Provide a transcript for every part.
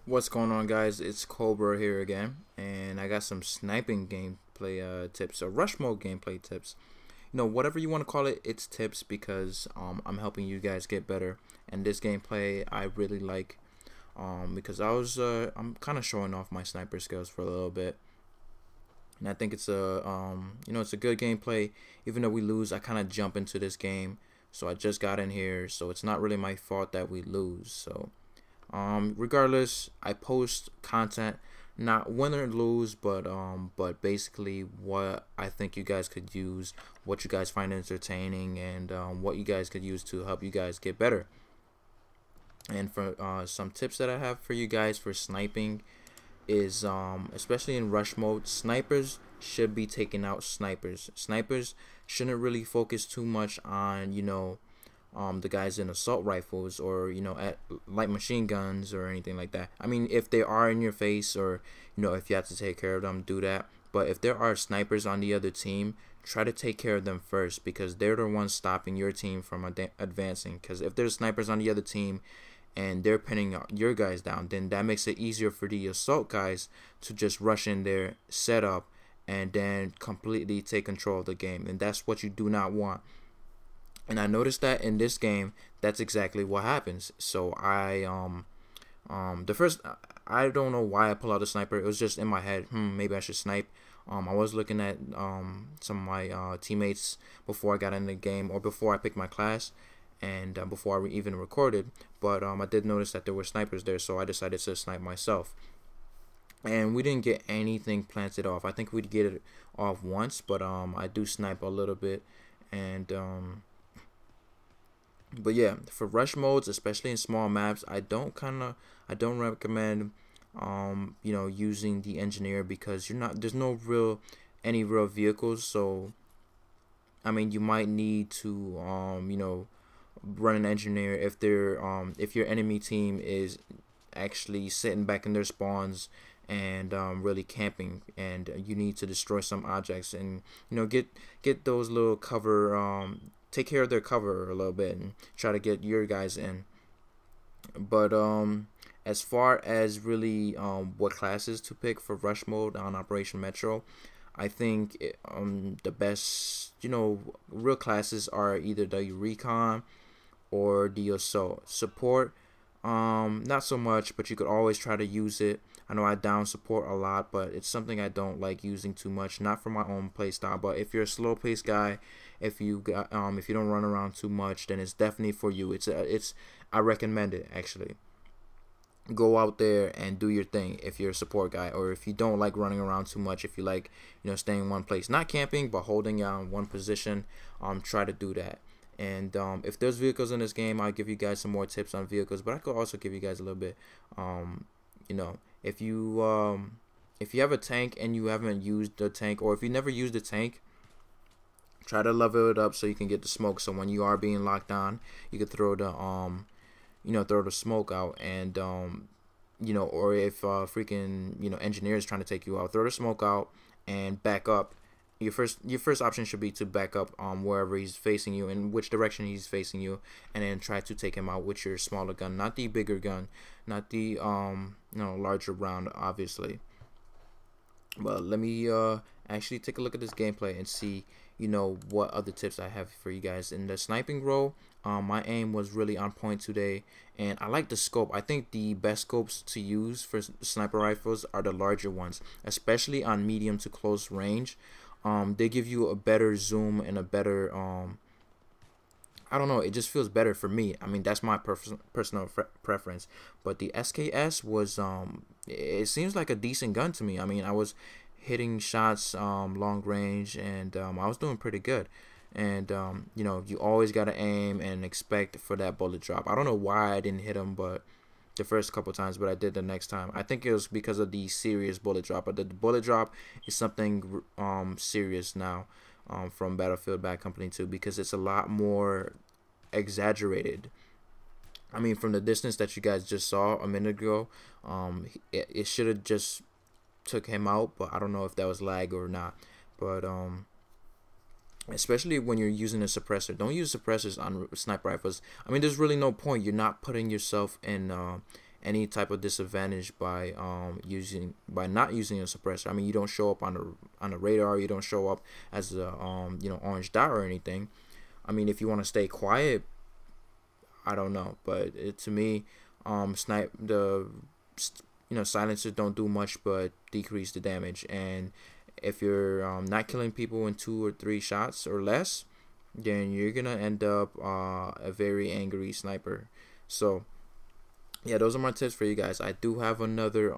What's going on, guys? It's Cobra here again, and I got some sniping gameplay tips, or rush mode gameplay tips. Whatever you want to call it, it's tips because I'm helping you guys get better. And this gameplay I really like because I'm kind of showing off my sniper skills for a little bit, and I think it's it's a good gameplay. Even though we lose, I kind of jump into this game, so I just got in here, so it's not really my fault that we lose. So. Regardless, I post content, not win or lose, but basically what I think you guys could use, what you guys find entertaining, and what you guys could use to help you guys get better. And for some tips that I have for you guys for sniping is, especially in rush mode, snipers should be taking out snipers. Snipers shouldn't really focus too much on, the guys in assault rifles or at light machine guns or anything like that. I mean, if they are in your face, or if you have to take care of them, do that. But if there are snipers on the other team, try to take care of them first, because they're the ones stopping your team from advancing. Because if there's snipers on the other team and they're pinning your guys down, then that makes it easier for the assault guys to just rush in there, set up, and then completely take control of the game. And that's what you do not want. And I noticed that in this game, that's exactly what happens. So the first, I don't know why I pull out the sniper. It was just in my head. Maybe I should snipe. I was looking at some of my teammates before I got in the game, or before I picked my class, and before I even recorded. But I did notice that there were snipers there, so I decided to snipe myself. And we didn't get anything planted off. I think we'd get it off once, but I do snipe a little bit, and but yeah, for rush modes, especially in small maps, I don't recommend using the engineer, because there's no any real vehicles. So I mean, you might need to run an engineer if your enemy team is actually sitting back in their spawns and really camping, and you need to destroy some objects, and get those little cover, take care of their cover a little bit, and try to get your guys in. But as far as really what classes to pick for rush mode on Operation Metro, I think the best real classes are either the recon or the assault. Support, not so much, but you could always try to use it. I know I down support a lot, but it's something I don't like using too much. Not for my own playstyle, but if you're a slow paced guy, if you don't run around too much, then it's definitely for you. I recommend it, actually. Go out there and do your thing if you're a support guy, or if you don't like running around too much, if you like staying in one place, not camping but holding down one position, try to do that. And if there's vehicles in this game, I'll give you guys some more tips on vehicles, but I could also give you guys a little bit, you know if you have a tank and you haven't used the tank, or if you never used the tank, try to level it up so you can get the smoke, so when you are being locked on, you can throw the throw the smoke out. And or if freaking engineer is trying to take you out, throw the smoke out and back up. Your first option should be to back up wherever he's facing you, in which direction he's facing you, and then try to take him out with your smaller gun, not the bigger gun, not the larger round, obviously. But let me actually take a look at this gameplay and see what other tips I have for you guys. In the sniping role, my aim was really on point today, and I like the scope. I think the best scopes to use for sniper rifles are the larger ones, especially on medium to close range. They give you a better zoom and a better I don't know, it just feels better for me. I mean, that's my personal preference. But the SKS was it seems like a decent gun to me. I mean, I was hitting shots long range, and I was doing pretty good. And you always gotta aim and expect for that bullet drop. I don't know why I didn't hit him, but the first couple times, but I did the next time. I think it was because of the serious bullet drop. But the bullet drop is something serious now, from Battlefield Bad Company 2, because it's a lot more exaggerated. I mean, from the distance that you guys just saw a minute ago, it should have just took him out, but I don't know if that was lag or not. But especially when you're using a suppressor. Don't use suppressors on sniper rifles. I mean, there's really no point. You're not putting yourself in any type of disadvantage by not using a suppressor. I mean, you don't show up on the radar, you don't show up as a orange dot or anything. I mean, if you want to stay quiet, I don't know, but to me, snipe the silencers don't do much but decrease the damage. And if you're not killing people in 2 or 3 shots or less, then you're gonna end up a very angry sniper. So yeah, those are my tips for you guys. I do have another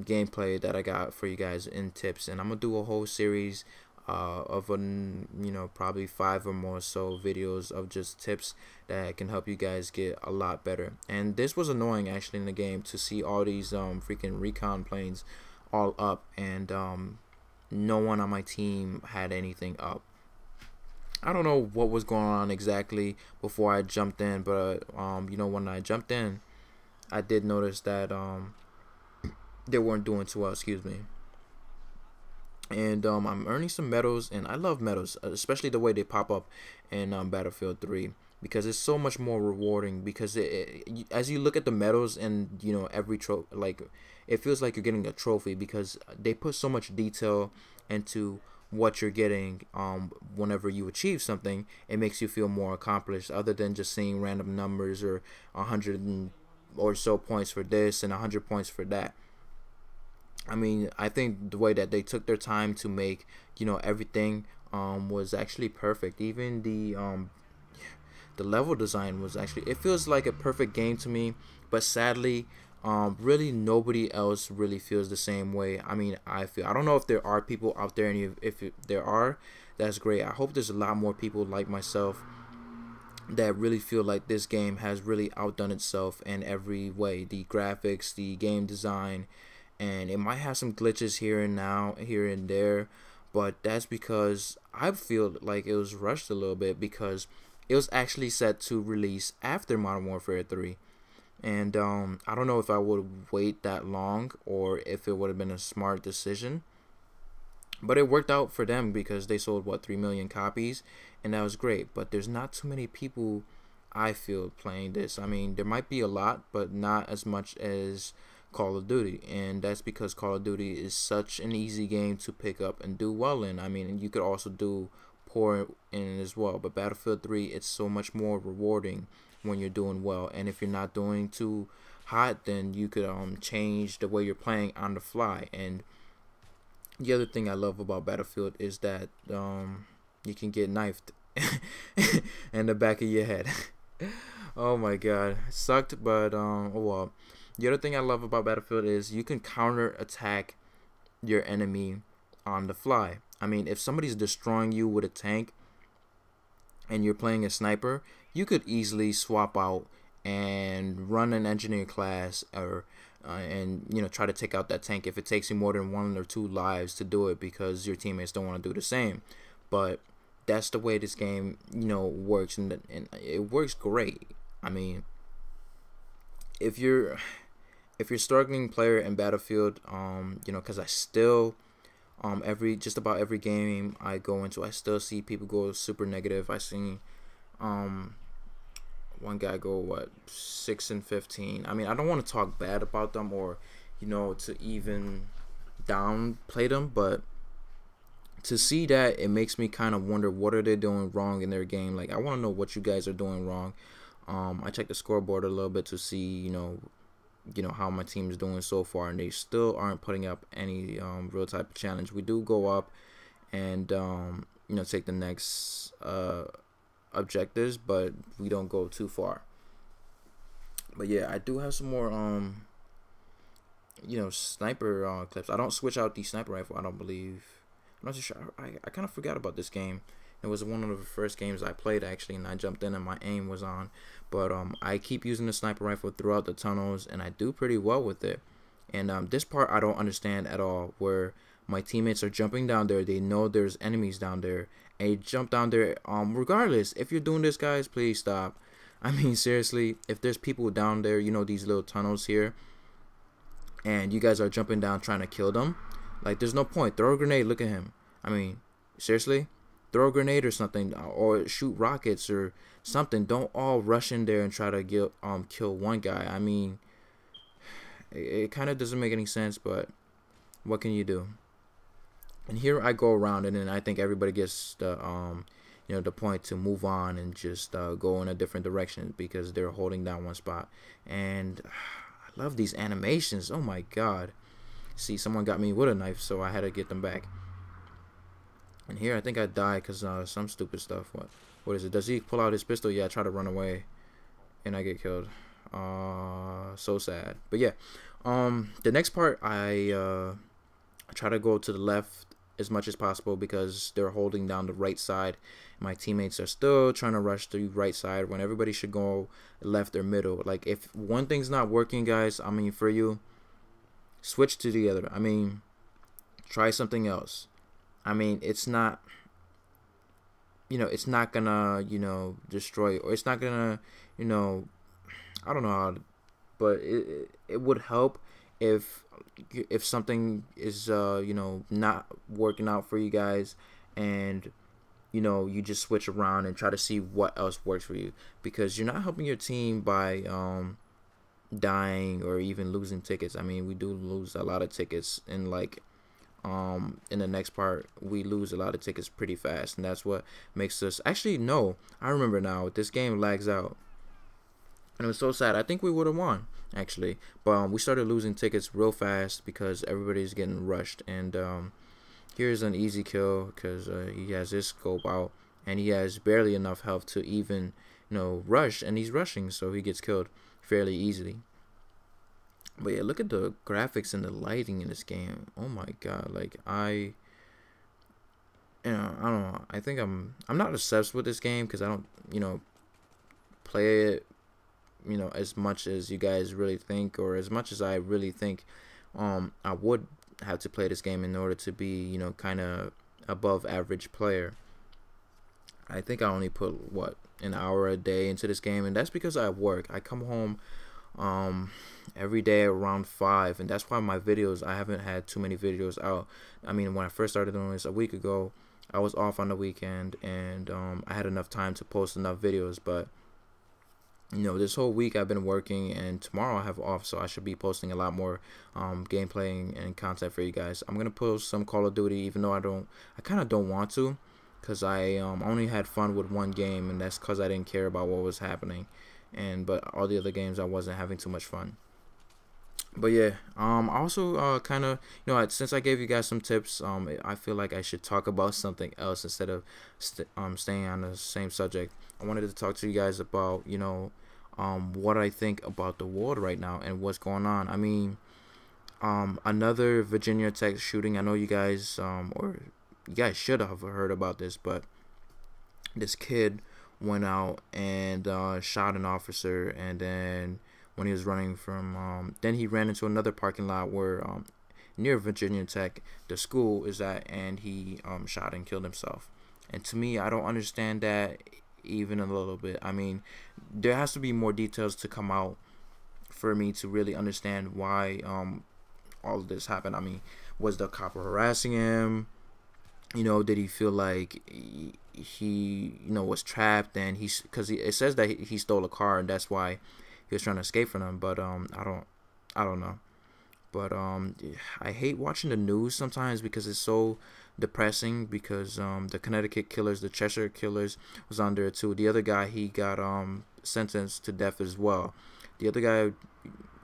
gameplay that I got for you guys in tips, and I'm gonna do a whole series of probably 5 or more so videos of just tips that can help you guys get a lot better. And this was annoying actually in the game to see all these freaking recon planes all up, and no one on my team had anything up. I don't know what was going on exactly before I jumped in, but when I jumped in, I did notice that they weren't doing too well, excuse me. And I'm earning some medals, and I love medals, especially the way they pop up in Battlefield 3, because it's so much more rewarding. Because as you look at the medals, and every trophy, like, it feels like you're getting a trophy, because they put so much detail into what you're getting. Whenever you achieve something, it makes you feel more accomplished, other than just seeing random numbers or 100 or so points for this and 100 points for that. I mean, I think the way that they took their time to make everything was actually perfect. Even the level design was actually, it feels like a perfect game to me. But sadly, really nobody else really feels the same way. I mean, I don't know if there are people out there, and if there are, that's great. I hope there's a lot more people like myself that really feel like this game has really outdone itself in every way. The graphics, the game design, and it might have some glitches here and there, but that's because I feel like it was rushed a little bit, because it was actually set to release after Modern Warfare 3. And I don't know if I would wait that long, or if it would have been a smart decision. But it worked out for them, because they sold 3 million copies, and that was great. But there's not too many people, I feel, playing this. I mean, there might be a lot, but not as much as Call of Duty, and that's because Call of Duty is such an easy game to pick up and do well in. I mean, you could also do poor in it as well, but Battlefield 3, it's so much more rewarding when you're doing well. And if you're not doing too hot, then you could change the way you're playing on the fly. And the other thing I love about Battlefield is that you can get knifed in the back of your head. Oh my god, it sucked, but oh well. The other thing I love about Battlefield is you can counter attack your enemy on the fly. I mean, if somebody's destroying you with a tank and you're playing a sniper, you could easily swap out and run an engineer class, or and try to take out that tank if it takes you more than 1 or 2 lives to do it, because your teammates don't want to do the same. But that's the way this game works, and it works great. I mean, if you're a struggling player in Battlefield, because I still just about every game I go into, I still see people go super negative. I seen one guy go 6 and 15. I mean, I don't want to talk bad about them, or to even downplay them, but to see that, it makes me kind of wonder, what are they doing wrong in their game? Like, I want to know what you guys are doing wrong. I checked the scoreboard a little bit to see how my team is doing so far, and they still aren't putting up any real type of challenge. We do go up and take the next objectives, but we don't go too far. But yeah, I do have some more sniper clips. I don't switch out the sniper rifle, I don't believe. I'm not too sure. I kind of forgot about this game. It was one of the first games I played, actually, and I jumped in and my aim was on. But I keep using the sniper rifle throughout the tunnels, and I do pretty well with it. And this part I don't understand at all, where my teammates are jumping down there. They know there's enemies down there, and you jump down there. Regardless, if you're doing this, guys, please stop. I mean, seriously, if there's people down there, these little tunnels here, and you guys are jumping down trying to kill them, like, there's no point. Throw a grenade. Look at him. I mean, seriously, throw a grenade or something, or shoot rockets or something. Don't all rush in there and try to kill one guy. I mean, it kind of doesn't make any sense, but what can you do? And here I go around, and then I think everybody gets the the point to move on and just go in a different direction because they're holding down one spot. And I love these animations. Oh my god. See, someone got me with a knife, so I had to get them back. And here I think I died because some stupid stuff. What is it? Does he pull out his pistol? Yeah, I try to run away and I get killed. So sad. But yeah, the next part I try to go to the left as much as possible because they're holding down the right side. My teammates are still trying to rush the right side when everybody should go left or middle. Like, if one thing's not working, guys, I mean, for you, switch to the other. I mean, try something else. I mean, it's not, it's not gonna, destroy, or it's not gonna, I don't know how, but it would help if something is not working out for you guys, and you just switch around and try to see what else works for you, because you're not helping your team by dying or even losing tickets. I mean, we do lose a lot of tickets, and like in the next part we lose a lot of tickets pretty fast, and that's what makes us, actually no, I remember now, this game lags out. And it was so sad. I think we would have won, actually. But we started losing tickets real fast because everybody's getting rushed. And here's an easy kill because he has his scope out. And he has barely enough health to even, rush. And he's rushing, so he gets killed fairly easily. But yeah, look at the graphics and the lighting in this game. Oh my god. Like, I don't know. I think I'm not obsessed with this game because I don't, play it as much as you guys really think, or as much as I really think I would have to play this game in order to be kind of above average player. I think I only put what, an hour a day into this game, and that's because I work. I come home every day around 5, and that's why my videos, I haven't had too many videos out. I mean, when I first started doing this a week ago, I was off on the weekend, and I had enough time to post enough videos, but this whole week I've been working, and tomorrow I have off, so I should be posting a lot more gameplay and content for you guys. I'm gonna post some Call of Duty, even though I kind of don't want to, because I only had fun with one game, and that's because I didn't care about what was happening, but all the other games I wasn't having too much fun. But yeah, also kind of, since I gave you guys some tips, I feel like I should talk about something else instead of staying on the same subject. I wanted to talk to you guys about what I think about the world right now and what's going on. I mean, another Virginia Tech shooting. I know you guys or you guys should have heard about this, but this kid went out and shot an officer, and then when he was running from then he ran into another parking lot where near Virginia Tech, the school is at, and he shot and killed himself. And to me, I don't understand that even a little bit. I mean, there has to be more details to come out for me to really understand why all of this happened. I mean, was the cop harassing him? Did he feel like he was trapped, and because it says that he stole a car, and that's why he was trying to escape from them. But I don't know. But I hate watching the news sometimes because it's so depressing, because the Connecticut killers, the Cheshire killers was on there too. The other guy, he got sentenced to death as well. The other guy,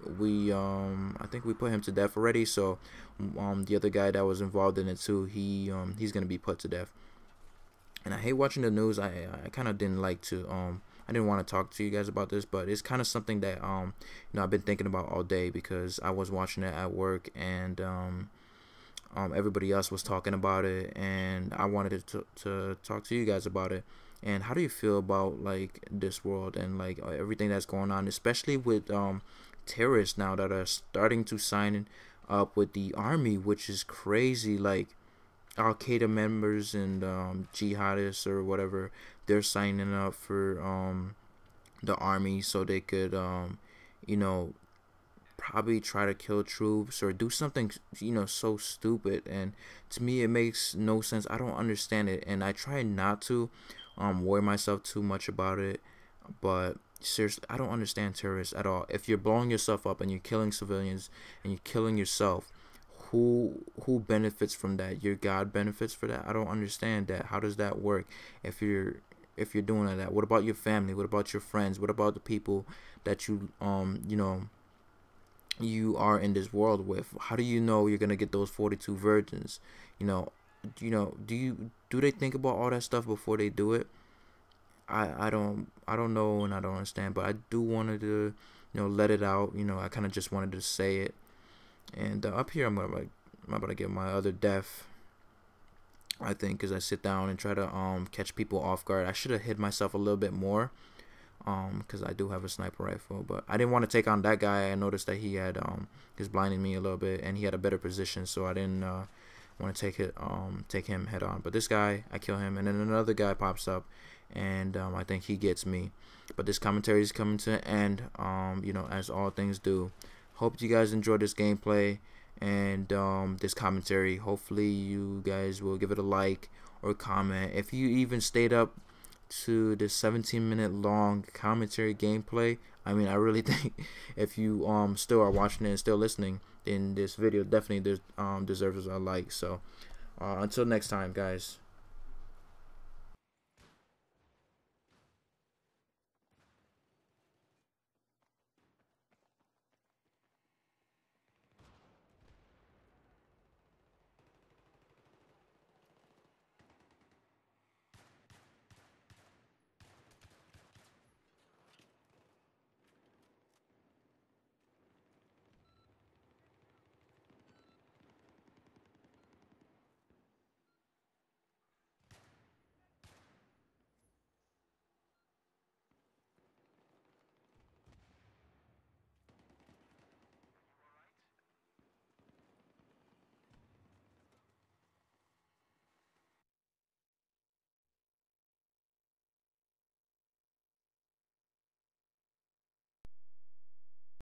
I think we put him to death already, so the other guy that was involved in it too, he's gonna be put to death. And I hate watching the news. I kind of didn't like to I didn't want to talk to you guys about this, but it's kind of something that I've been thinking about all day, because I was watching it at work, and everybody else was talking about it, and I wanted to talk to you guys about it. And how do you feel about like this world and like everything that's going on, especially with terrorists now that are starting to sign up with the army, which is crazy. Like Al Qaeda members and jihadists or whatever, they're signing up for the army so they could probably try to kill troops or do something so stupid. And to me, it makes no sense. I don't understand it, and I try not to worry myself too much about it, but seriously, I don't understand terrorists at all. If you're blowing yourself up and you're killing civilians and you're killing yourself, who benefits from that? Your God benefits for that? I don't understand that. How does that work? If you're doing that, what about your family? What about your friends? What about the people that you are in this world with? How do you know you're gonna get those 42 virgins? You know, do they think about all that stuff before they do it? I don't know, and I don't understand, but I do wanted to let it out. I kind of just wanted to say it. And up here I'm about to get my other death, I think, because I sit down and try to catch people off guard. I should have hid myself a little bit more, because I do have a sniper rifle, but I didn't want to take on that guy. I noticed that he had he's blinding me a little bit, and he had a better position, so I didn't want to take him head on. But this guy, I kill him, and then another guy pops up, and I think he gets me. But this commentary is coming to an end, as all things do. Hope you guys enjoyed this gameplay and this commentary. Hopefully you guys will give it a like or comment. If you even stayed up to the 17-minute long commentary gameplay, I mean, I really think if you still are watching it and still listening, then this video definitely deserves a like. So until next time, guys.